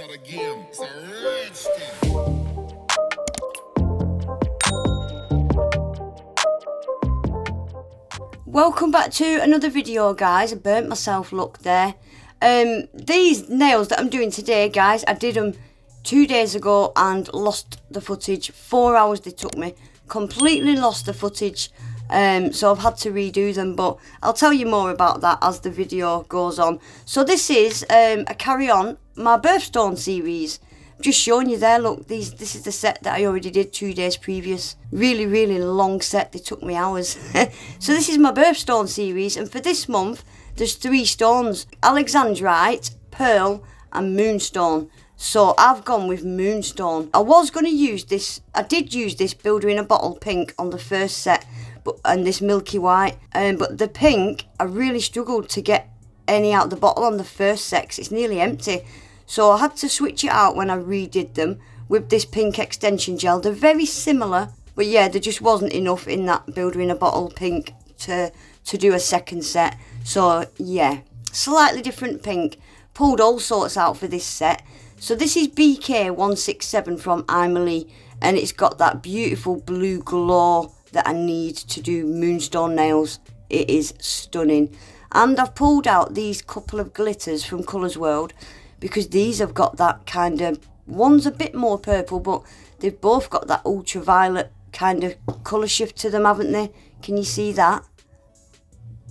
start again. It's a rich thing. Welcome back to another video, guys. I burnt myself, look there. These nails that I'm doing today, guys, I did them 2 days ago and lost the footage. 4 hours they took me. Completely lost the footage. So I've had to redo them, but I'll tell you more about that as the video goes on. So this is a carry on my Birthstone series. I'm just showing you there, look, this is the set that I already did 2 days previous. Really long set, they took me hours. So this is my Birthstone series, and for this month there's 3 stones: Alexandrite, Pearl and Moonstone. So I've gone with Moonstone. I was going to use this, I did use this Builder in a Bottle pink on the first set, and this milky white, but the pink, I really struggled to get any out of the bottle on the first set 'cause it's nearly empty. So I had to switch it out when I redid them with this pink extension gel. They're very similar, but yeah, there just wasn't enough in that Builder in a Bottle pink to do a second set. So yeah, slightly different pink. Pulled all sorts out for this set. So this is BK167 from Emily, and it's got that beautiful blue glow that I need to do Moonstone nails. It is stunning. And I've pulled out these couple of glitters from Colours World, because these have got that kind of, one's a bit more purple, but they've both got that ultraviolet kind of colour shift to them, haven't they? Can you see that?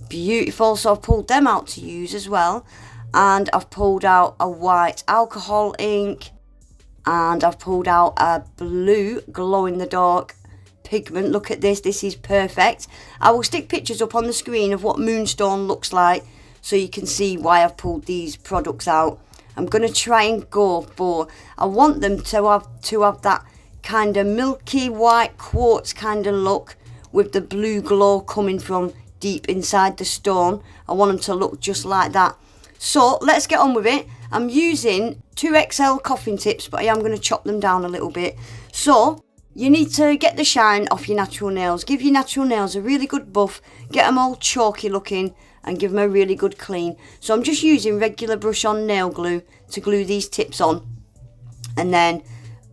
Beautiful. So I've pulled them out to use as well. And I've pulled out a white alcohol ink, and I've pulled out a blue glow-in-the-dark pigment. Look at this, this is perfect. I will stick pictures up on the screen of what Moonstone looks like so you can see why I've pulled these products out. I'm going to try and go for, I want them to have that kind of milky white quartz kind of look with the blue glow coming from deep inside the stone. I want them to look just like that. So let's get on with it. I'm using 2XL coffin tips, but I am going to chop them down a little bit. So you need to get the shine off your natural nails. Give your natural nails a really good buff. Get them all chalky looking and give them a really good clean. So I'm just using regular brush on nail glue to glue these tips on. And then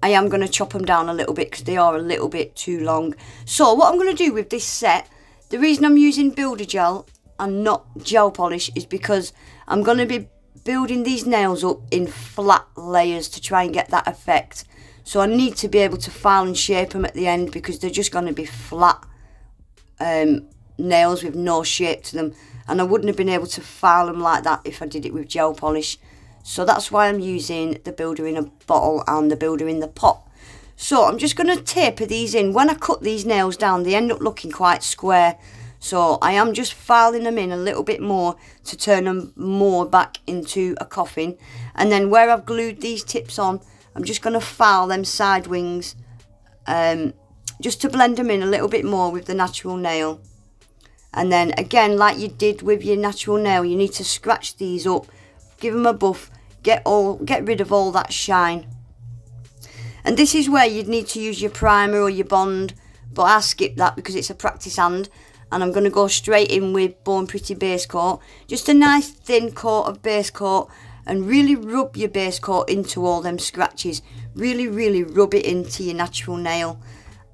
I am going to chop them down a little bit because they are a little bit too long. So what I'm going to do with this set, the reason I'm using builder gel and not gel polish is because I'm going to be building these nails up in flat layers to try and get that effect. So I need to be able to file and shape them at the end because they're just going to be flat nails with no shape to them. And I wouldn't have been able to file them like that if I did it with gel polish. So that's why I'm using the Builder in a Bottle and the Builder in the Pot. So I'm just going to taper these in. When I cut these nails down, they end up looking quite square. So I am just filing them in a little bit more to turn them more back into a coffin. And then where I've glued these tips on, I'm just going to file them side wings just to blend them in a little bit more with the natural nail. And then again, like you did with your natural nail, you need to scratch these up, give them a buff, get rid of all that shine. And this is where you'd need to use your primer or your bond, but I skipped that because it's a practice hand. And I'm going to go straight in with Born Pretty base coat. Just a nice thin coat of base coat, and really rub your base coat into all them scratches. Really rub it into your natural nail.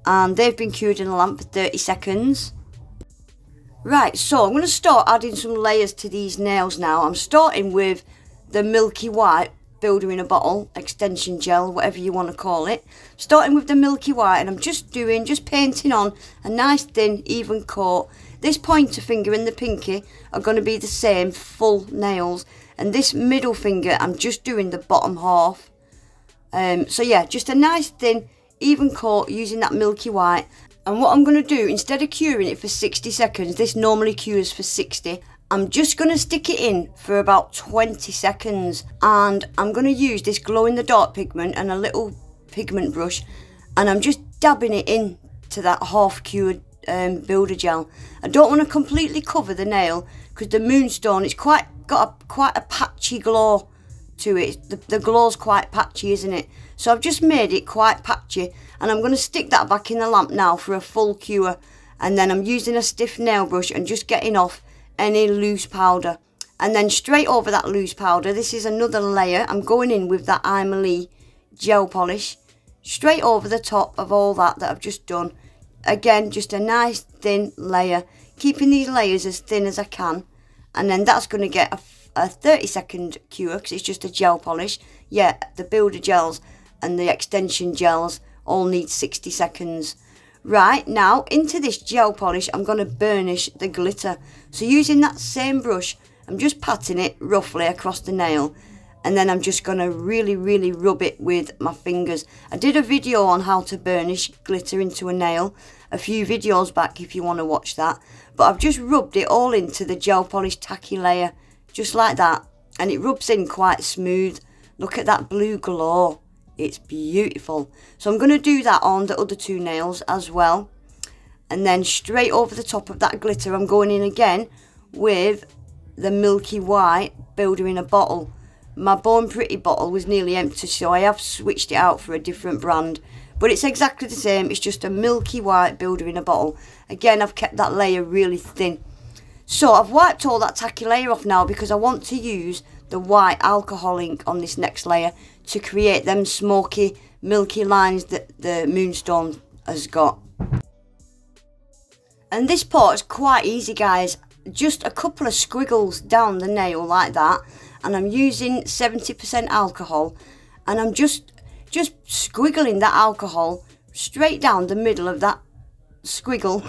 And they've been cured in a lamp for 30 seconds. Right, so I'm going to start adding some layers to these nails now. I'm starting with the milky white Builder in a Bottle extension gel, whatever you want to call it. Starting with the milky white, and I'm just painting on a nice thin even coat. This pointer finger and the pinky are going to be the same full nails, and this middle finger I'm just doing the bottom half. So yeah, just a nice thin even coat using that milky white. And what I'm going to do, instead of curing it for 60 seconds, this normally cures for 60, I'm just going to stick it in for about 20 seconds. And I'm going to use this glow-in-the-dark pigment and a little pigment brush. And I'm just dabbing it in to that half-cured builder gel. I don't want to completely cover the nail because the Moonstone, it's quite a patchy glow to it. The glow's quite patchy, isn't it? So I've just made it quite patchy, and I'm going to stick that back in the lamp now for a full cure. And then I'm using a stiff nail brush and just getting off any loose powder. And then straight over that loose powder, this is another layer. I'm going in with that Lee gel polish straight over the top of all that I've just done. Again, just a nice thin layer, keeping these layers as thin as I can. And then that's going to get a 30-second cure because it's just a gel polish. Yeah, the builder gels and the extension gels all need 60 seconds. Right, now into this gel polish, I'm going to burnish the glitter. So using that same brush, I'm just patting it roughly across the nail. And then I'm just going to really rub it with my fingers. I did a video on how to burnish glitter into a nail a few videos back if you want to watch that. But I've just rubbed it all into the gel polish tacky layer, just like that. And it rubs in quite smooth. Look at that blue glow. It's beautiful. So I'm going to do that on the other two nails as well. And then straight over the top of that glitter, I'm going in again with the Milky White Builder in a Bottle. My Born Pretty bottle was nearly empty, so I have switched it out for a different brand. But it's exactly the same, it's just a Milky White Builder in a Bottle. Again, I've kept that layer really thin. So I've wiped all that tacky layer off now because I want to use the white alcohol ink on this next layer to create them smoky, milky lines that the Moonstone has got. And this part is quite easy, guys. Just a couple of squiggles down the nail like that. And I'm using 70% alcohol, and I'm just squiggling that alcohol straight down the middle of that squiggle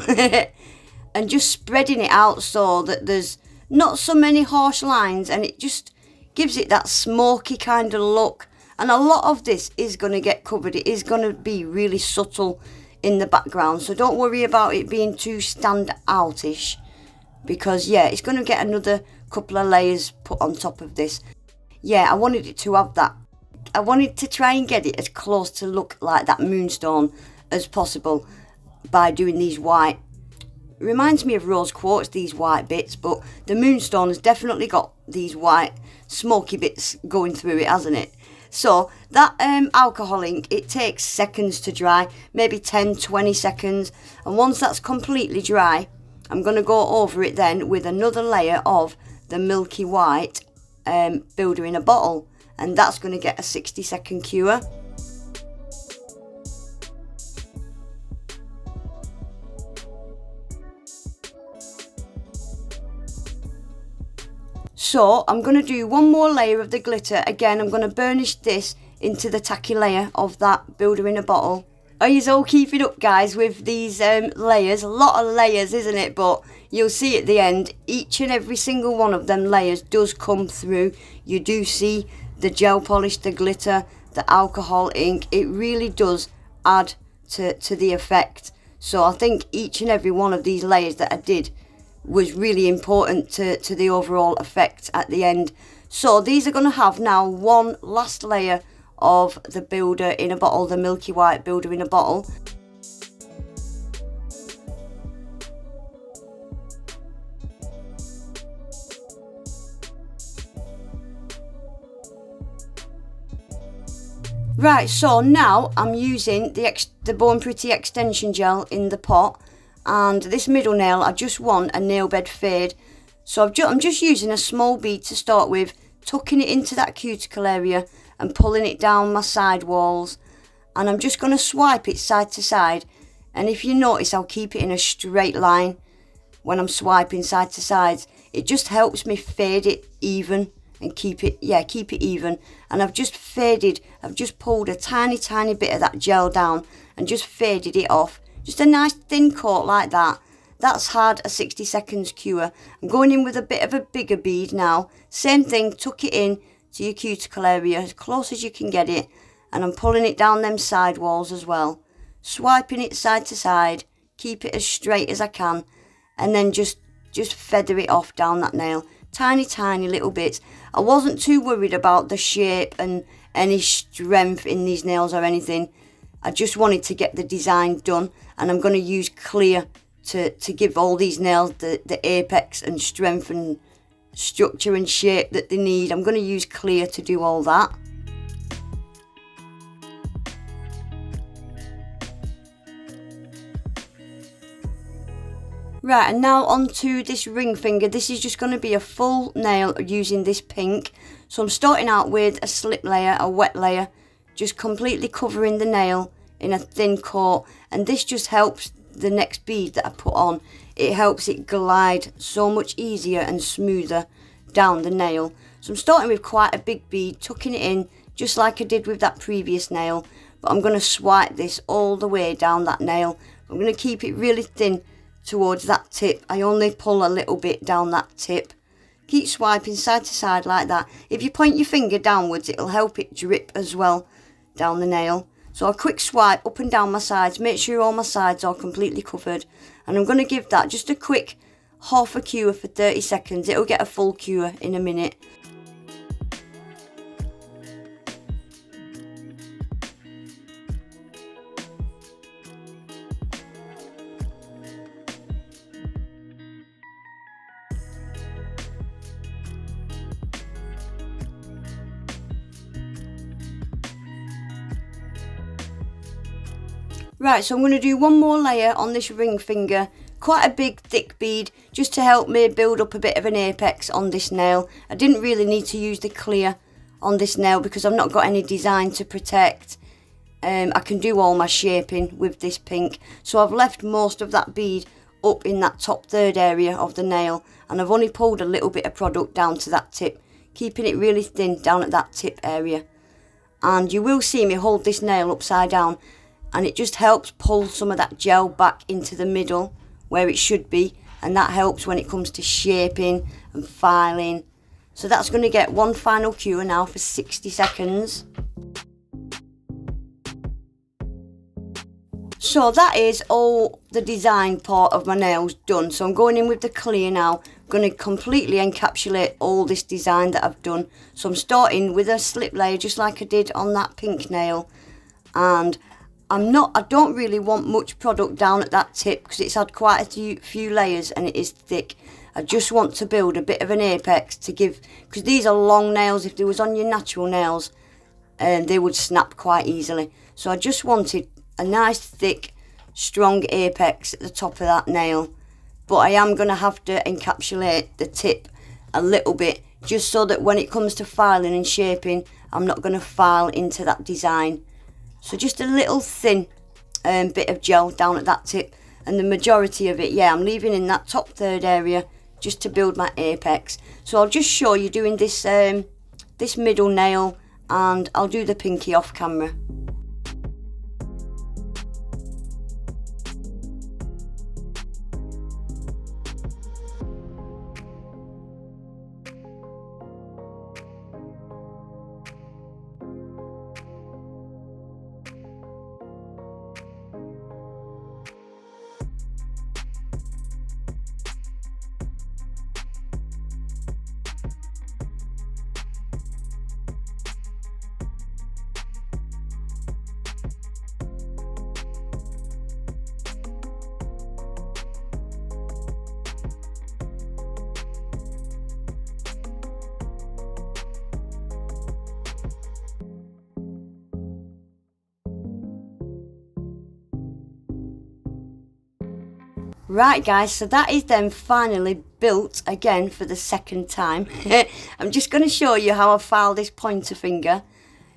and just spreading it out so that there's not so many harsh lines, and it just gives it that smoky kind of look. And a lot of this is going to get covered. It is going to be really subtle in the background, so don't worry about it being too stand outish, because yeah, it's going to get another couple of layers put on top of this. Yeah, I wanted it to have that. I wanted to try and get it as close to look like that Moonstone as possible by doing these white. Reminds me of rose quartz, these white bits, but the Moonstone has definitely got these white smoky bits going through it, hasn't it? So that alcohol ink, it takes seconds to dry, maybe 10-20 seconds, and once that's completely dry, I'm going to go over it then with another layer of the Milky White Builder in a Bottle, and that's going to get a 60-second cure. So I'm going to do one more layer of the glitter. Again, I'm going to burnish this into the tacky layer of that Builder in a Bottle. Are you all keeping up, guys, with these layers? A lot of layers, isn't it? But you'll see at the end, each and every single one of them layers does come through. You do see the gel polish, the glitter, the alcohol ink. It really does add to the effect. So I think each and every one of these layers that I did was really important to the overall effect at the end. So these are going to have now one last layer of the Builder in a Bottle, the Milky White Builder in a Bottle. Right, so now I'm using the Born Pretty extension gel in the pot, and this middle nail, I just want a nail bed fade. So I'm just using a small bead to start with, tucking it into that cuticle area and pulling it down my side walls, and I'm just going to swipe it side to side. And if you notice, I'll keep it in a straight line when I'm swiping side to sides. It just helps me fade it even and keep it even. And I've just pulled a tiny bit of that gel down and just faded it off. Just a nice thin coat like that. That's had a 60 seconds cure. I'm going in with a bit of a bigger bead now. Same thing, tuck it in to your cuticle area as close as you can get it, and I'm pulling it down them side walls as well, swiping it side to side, keep it as straight as I can, and then just feather it off down that nail, tiny little bits. I wasn't too worried about the shape and any strength in these nails or anything. I just wanted to get the design done, and I'm going to use clear to give all these nails the apex and strength and structure and shape that they need. I'm going to use clear to do all that. Right, and now onto this ring finger. This is just going to be a full nail using this pink. So I'm starting out with a slip layer, a wet layer, just completely covering the nail in a thin coat. And this just helps the next bead that I put on. It helps it glide so much easier and smoother down the nail. So I'm starting with quite a big bead, tucking it in, just like I did with that previous nail. But I'm going to swipe this all the way down that nail. I'm going to keep it really thin towards that tip. I only pull a little bit down that tip. Keep swiping side to side like that. If you point your finger downwards, it'll help it drip as well down the nail. So a quick swipe up and down my sides. Make sure all my sides are completely covered. And I'm going to give that just a quick half a cure for 30 seconds. It'll get a full cure in a minute. Right, so I'm going to do one more layer on this ring finger, quite a big thick bead, just to help me build up a bit of an apex on this nail. I didn't really need to use the clear on this nail because I've not got any design to protect. I can do all my shaping with this pink, so I've left most of that bead up in that top third area of the nail, and I've only pulled a little bit of product down to that tip, keeping it really thin down at that tip area. And you will see me hold this nail upside down, and it just helps pull some of that gel back into the middle where it should be, and that helps when it comes to shaping and filing. So that's going to get one final cure now for 60 seconds. So that is all the design part of my nails done. So I'm going in with the clear now. I'm going to completely encapsulate all this design that I've done. So I'm starting with a slip layer just like I did on that pink nail, and I don't really want much product down at that tip because it's had quite a few layers and it is thick. I just want to build a bit of an apex to give, because these are long nails. If they was on your natural nails, they would snap quite easily. So I just wanted a nice thick strong apex at the top of that nail. But I am going to have to encapsulate the tip a little bit, just so that when it comes to filing and shaping, I'm not going to file into that design. So just a little thin bit of gel down at that tip, and the majority of it, yeah, I'm leaving in that top third area just to build my apex. So I'll just show you doing this this middle nail, and I'll do the pinky off camera. Right guys, so that is then finally built again for the second time. I'm just going to show you how I file this pointer finger.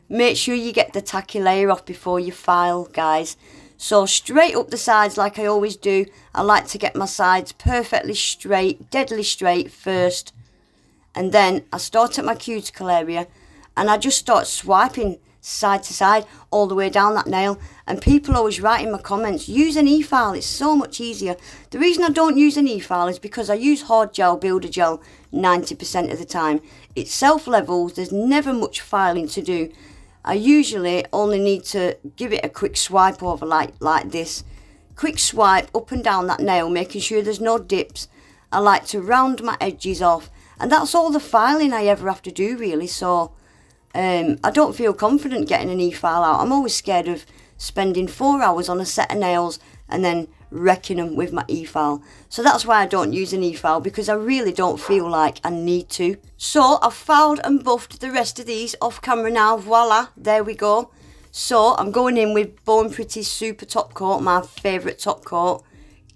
Make sure you get the tacky layer off before you file, guys. So straight up the sides like I always do. I like to get my sides perfectly straight, deadly straight first. And then I start at my cuticle area and I just start swiping side to side all the way down that nail. And people always write in my comments, use an e-file, it's so much easier. The reason I don't use an e-file is because I use hard gel, builder gel 90% of the time. It self-levels, there's never much filing to do. I usually only need to give it a quick swipe over like this. Quick swipe up and down that nail, making sure there's no dips. I like to round my edges off, and that's all the filing I ever have to do really. So I don't feel confident getting an e-file out. I'm always scared of spending 4 hours on a set of nails and then wrecking them with my e-file. So that's why I don't use an e-file, because I really don't feel like I need to. So I've filed and buffed the rest of these off camera now. Voila, there we go. So I'm going in with Born Pretty's Super Top Coat, my favourite top coat.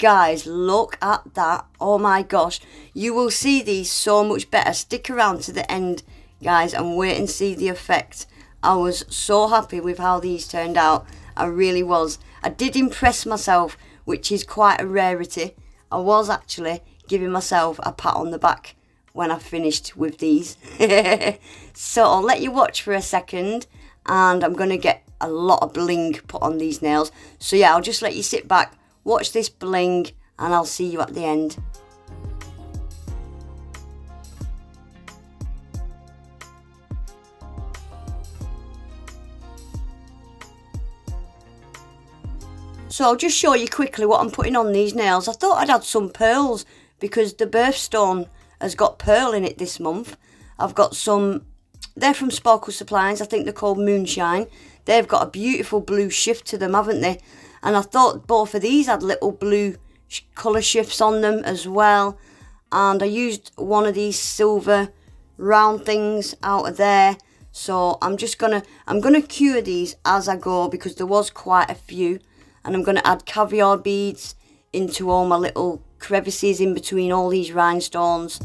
guys, look at that. Oh my gosh, you will see these so much better. Stick around to the end, guys, and wait and see the effect. I was so happy with how these turned out. I really was. I did impress myself, which is quite a rarity. I was actually giving myself a pat on the back when I finished with these. So I'll let you watch for a second, and I'm going to get a lot of bling put on these nails. So yeah, I'll just let you sit back, watch this bling, and I'll see you at the end. So I'll just show you quickly what I'm putting on these nails. I thought I'd add some pearls because the Birthstone has got pearl in it this month. I've got some, they're from Sparkle Supplies, I think they're called Moonshine. They've got a beautiful blue shift to them, haven't they? And I thought both of these had little blue colour shifts on them as well. And I used one of these silver round things out of there. So I'm gonna cure these as I go because there was quite a few. And I'm gonna add caviar beads into all my little crevices in between all these rhinestones.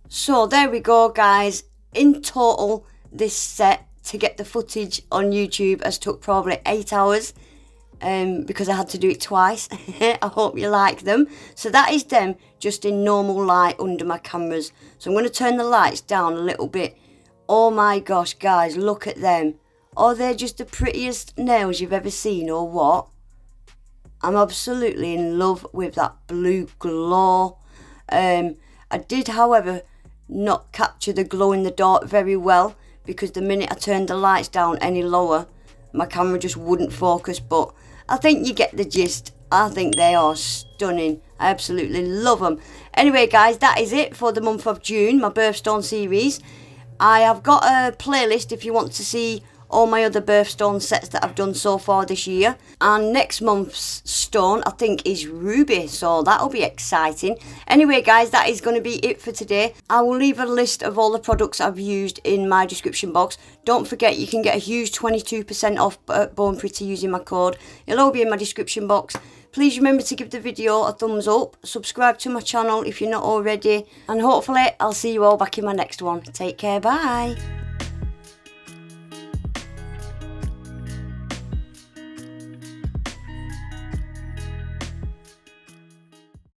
So there we go, guys. In total, this set to get the footage on YouTube has took probably 8 hours because I had to do it twice. I hope you like them. So that is them just in normal light under my cameras. So I'm going to turn the lights down a little bit. Oh my gosh, guys, look at them. Oh, they're just the prettiest nails you've ever seen, or what? I'm absolutely in love with that blue glow. I did, however, not capture the glow in the dark very well because the minute I turned the lights down any lower, my camera just wouldn't focus. But I think you get the gist. I think they are stunning. I absolutely love them. Anyway, guys, that is it for the month of June, my Birthstone series. I have got a playlist if you want to see all my other Birthstone sets that I've done so far this year. And next month's stone, I think, is ruby, so that'll be exciting. Anyway, guys, that is going to be it for today. I will leave a list of all the products I've used in my description box. Don't forget, you can get a huge 22% off Bone Pretty using my code. It'll all be in my description box. Please remember to give the video a thumbs up, subscribe to my channel if you're not already, and hopefully I'll see you all back in my next one. Take care, bye.